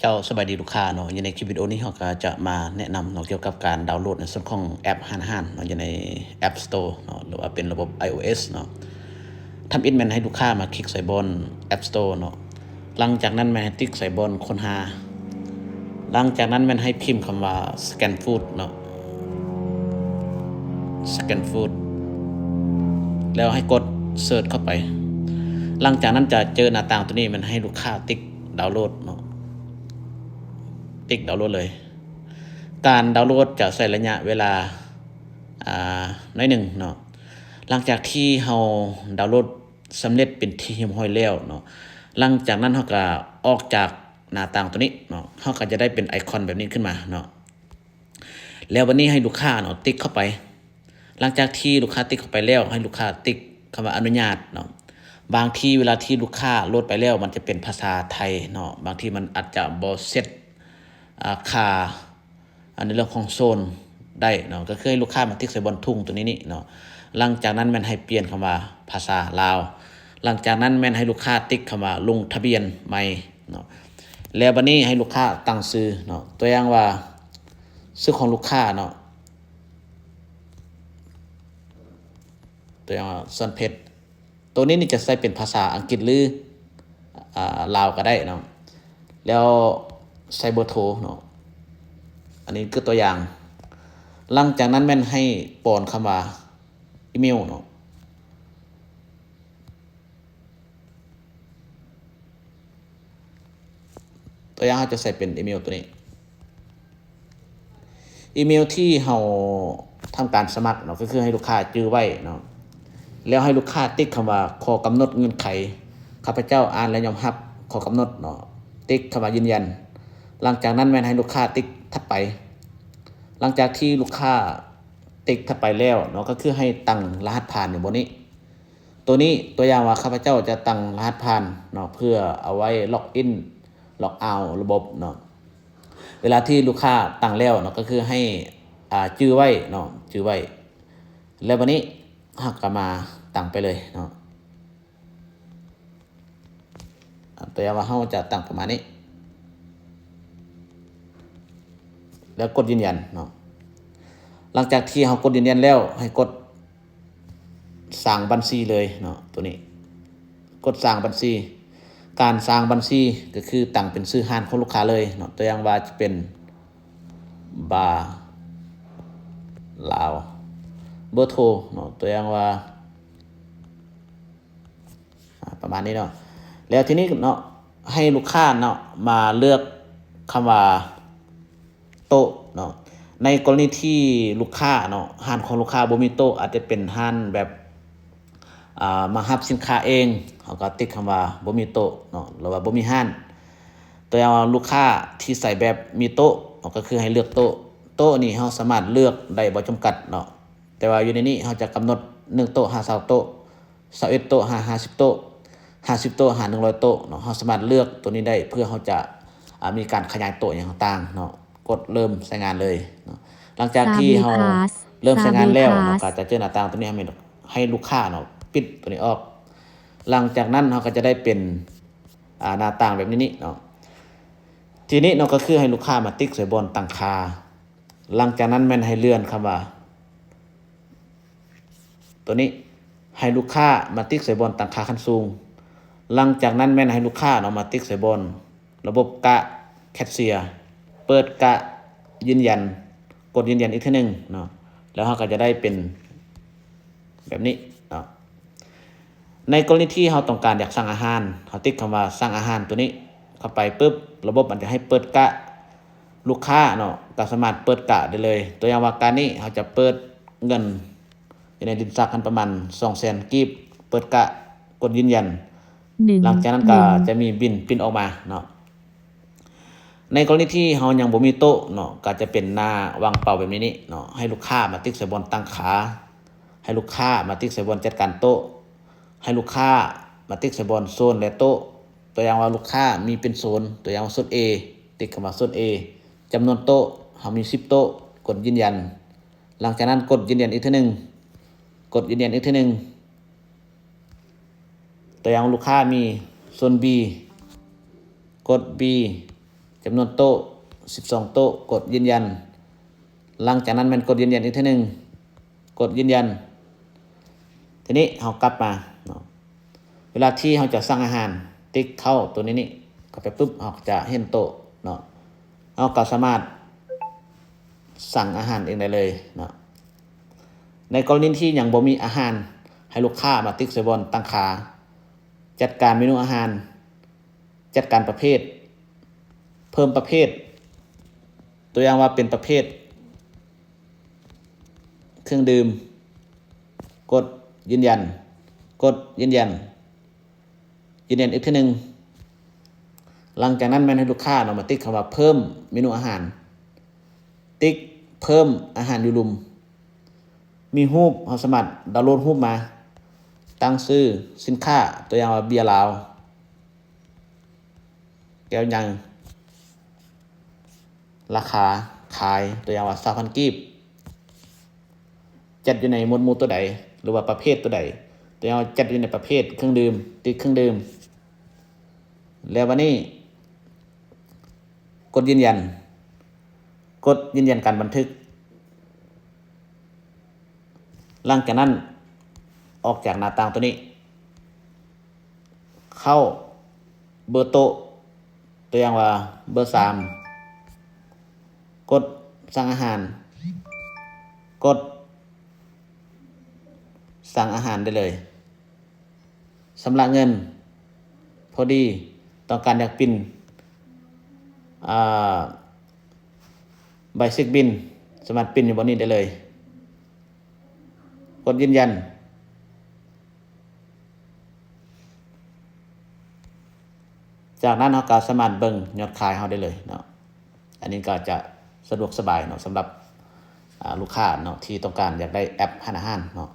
เจ้าสบายดีลูกค้าเนาะอยู่ในคลิปวิดีโอนี้เราก็จะมาแนะนำเนาะเกี่ยวกับการดาวน์โหลดในส่วนของแอปฮันฮันเนาะอยู่ใน App Store เนาะหรือว่าเป็นระบบ iOS เนาะทำอินแมนให้ลูกค้ามาคลิกใส่บน App Store เนาะหลังจากนั้นแมนให้ติ๊กใส่บนค้นหาหลังจากนั้นแมนให้พิมพ์คำว่า scan food เนาะ scan food แล้วให้กด search เข้าไปหลังจากนั้นจะเจอหน้าต่างตัวนี้มันให้ลูกค้าติ๊กดาวน์โหลดเนาะติ๊กดาวน์โหลดเลยการดาวน์โหลดจะใช้ระยะเวลาน้อยหนึ่งเนาะหลังจากที่เราดาวน์โหลดสำเร็จเป็นที่เรียบร้อยแล้วเนาะหลังจากนั้นเราก็ออกจากหน้าต่างตัวนี้เนาะเราก็จะได้เป็นไอคอนแบบนี้ขึ้นมาเนาะแล้ววันนี้ให้ลูกค้าเนาะติ๊กเข้าไปหลังจากที่ลูกค้าติ๊กเข้าไปแล้วให้ลูกค้าติ๊กคำว่าอนุญาตเนาะบางทีเวลาที่ลูกค้าโหลดไปแล้วมันจะเป็นภาษาไทยเนาะบางทีมันอาจจะบ่เซ็ตค่าในเรื่องของโซนได้เนาะก็คือให้ลูกค้ามาติ๊กใส่บนทุ่งตัวนี้นี่เนาะหลังจากนั้นแม่นให้เปลี่ยนคำว่าภาษาลาวหลังจากนั้นแม่นให้ลูกค้าติ๊กคำว่าลงทะเบียนใหม่เนาะแล้วบัดนี้ให้ลูกค้าตั้งชื่อเนาะตัวอย่างว่าชื่อของลูกค้าเนาะตัวอย่างว่าสันเพชรตัวนี้นี่จะใส่เป็นภาษาอังกฤษหรือลาวก็ได้เนาะแล้วใส่เบอร์โทรเนาะอันนี้คือตัวอย่างหลังจากนั้นแม่นให้ป้อนคำว่าอีเมลเนาะตัวอย่างเราจะใส่เป็นอีเมลตัวนี้อีเมลที่เราทำการสมัครเนาะก็คือให้ลูกค้าจื้อไว้เนาะแล้วให้ลูกค้าติ๊กคำว่าขอกำหนดเงื่อนไขข้าพเจ้าอ่านและยอมรับขอกำหนดเนาะติ๊กคำว่ายืนยันหลังจากนั้นแม่นให้ลูกค้าติ๊กถัดไปหลังจากที่ลูกค้าติ๊กถัดไปแล้วเนาะก็คือให้ตั้งรหัสผ่านอยู่บนนี้ตัวนี้ตัวอย่างว่าข้าพเจ้าจะตั้งรหัสผ่านเนาะเพื่อเอาไว้ล็อกอินล็อกเอาท์ระบบเนาะเวลาที่ลูกค้าตั้งแล้วเนาะก็คือให้จื้อไว้เนาะจื้อไว้แล้ววันนี้หักก็มาตั้งไปเลยเนาะตัวอย่างว่าเราจะตั้งประมาณนี้แล้วกดยืนยันเนาะหลังจากที่เรากดยืนยันแล้วให้กดสร้างบัญชีเลยเนาะตัวนี้กดสร้างบัญชีการสร้างบัญชีก็คือตั้งเป็นชื่อห้านของลูกค้าเลยเนาะตัวอย่างว่าจะเป็นบาร์ลาวเบอร์โทรเนาะตัวอย่างว่าประมาณนี้เนาะแล้วทีนี้เนาะให้ลูกค้าเนาะมาเลือกคำว่าโต๊ะเนาะในกรณีที่ลูกค้าเนาะห้านของลูกค้าบ่มีโต๊ะอาจจะเป็นห้านแบบมารับสินค้าเองเขาก็ติ๊กคำว่าบ่มีโต๊ะเนาะหรือว่าบ่มีห้านตัวอย่างว่าลูกค้าที่ใส่แบบมีโต๊ะก็คือให้เลือกโต๊ะโต๊ะนี่เราสามารถเลือกได้บ่จำกัดเนาะแต่ว่าอยู่ในนี้เราจะกำหนด1โต๊ะ5 20โต๊ะ21โต๊ะ5 50โต๊ะ50โต๊ะ100โต๊ะเนาะเราสามารถเลือกตัวนี้ได้เพื่อเราจะมีการขยายโต๊ะอย่างต่างๆเนาะกดเริ่มใช้งานเลยเนาะหลังจากที่เราเริ่มใช้งานแล้วเนาะก็จะเจอหน้าต่างตัวนี้ให้ลูกค้าเนาะปิดตัวนี้ออกหลังจากนั้นเราก็จะได้เป็นหน้าต่างแบบนี้เนาะทีนี้เนาะก็คือให้ลูกค้ามาติ๊กใส่บนตั้งค่าหลังจากนั้นแม่นให้เลื่อนคำว่าตัวนี้ให้ลูกค้ามาติ๊กใส่บนตั้งค่าขั้นสูงหลังจากนั้นแม่นให้ลูกค้าเนาะมาติ๊กใส่บนระบบกะแคชเชียร์เปิดกะยืนยันกดยืนยันอีกทีนึงเนาะแล้วเราก็จะได้เป็นแบบนี้เนาะในกรณีที่เราต้องการอยากสั่งอาหารเราติ๊กคำว่าสั่งอาหารตัวนี้เข้าไปปุ๊บระบบมันจะให้เปิดกะลูกค้าเนาะก็สามารถเปิดกะได้เลยตัวอย่างว่าการนี้เราจะเปิดเงินอยู่ในดินซักกันประมาณ200,000 กีบเปิดกะกดยืนยันหลังจากนั้นก็จะมีบินปริ้นออกมาเนาะในกรณีที่เรายังบ่มีโต๊ะเนาะก็จะเป็นหน้าวางเป่าแบบนี้เนาะให้ลูกค้ามาติ๊กใส่บนตั้งขาให้ลูกค้ามาติ๊กใส่บนจัดการโต๊ะให้ลูกค้ามาติ๊กใส่บนโซนและโต๊ะตัวอย่างว่าลูกค้ามีเป็นโซนตัวอย่างว่าโซน A ติ๊กคำว่าโซน A จำนวนโต๊ะเรามี10โต๊ะกดยืนยันหลังจากนั้นกดยืนยันอีกทีนึงกดยืนยันอีกทีนึงตัวอย่างลูกค้ามีโซน B กด B จำนวนโต๊ะ12โต๊ะกดยืนยันหลังจากนั้นมันกดยืนยันอีกทีนึงกดยืนยันทีนี้เฮากลับมาเนาะเวลาที่เฮาจะสั่งอาหารติ๊กเข้าตัวนี้เข้าไปปุ๊บเฮาจะเห็นโต๊ะเนาะเฮาก็สามารถสั่งอาหารเองได้เลยเนาะในกรณีที่ยังบ่มีอาหารให้ลูกค้ามาติ๊กใส่บอลตั้งขาจัดการเมนูอาหารจัดการประเภทเพิ่มประเภทตัวอย่างว่าเป็นประเภทเครื่องดื่มกดยืนยันกดยืนยันอีกทีนึงหลังจากนั้นแม่นให้ลูกค้ามาติ๊กคำว่าเพิ่มเมนูอาหารติ๊กเพิ่มอาหารอยู่ลุมมีรูปเฮาสามารถดาวน์โหลดรูปมาตั้งชื่อสินค้าตัวอย่างว่าเบียร์ลาวแก้วยังราคาขายตัวอย่างว่า 2,000 กีบจัดอยู่ในหมวดหมู่ตัวใดหรือว่าประเภทตัวใดตัวอย่างจัดอยู่ในประเภทเครื่องดื่มติ๊กเครื่องดื่มแล้ววันนี้กดยืนยันการบันทึกหลังจากนั้นออกจากหน้าต่างตัวนี้เข้าเบอร์โต๊ะตัวอย่างว่าเบอร์3กดสั่งอาหารกดสั่งอาหารได้เลยสำหรับเงินพอดีต้องการอยากปิ้นใบเช็คบินสามารถปิ้นอยู่บนนี้ได้เลยกดยืนยันจากนั้นเราก็สามารถเบิ่งยอดขายเราได้เลยเนาะอันนี้ก็จะสะดวกสบายเนาะสำหรับลูกค้าเนาะที่ต้องการอยากได้แอปอาหารเนาะ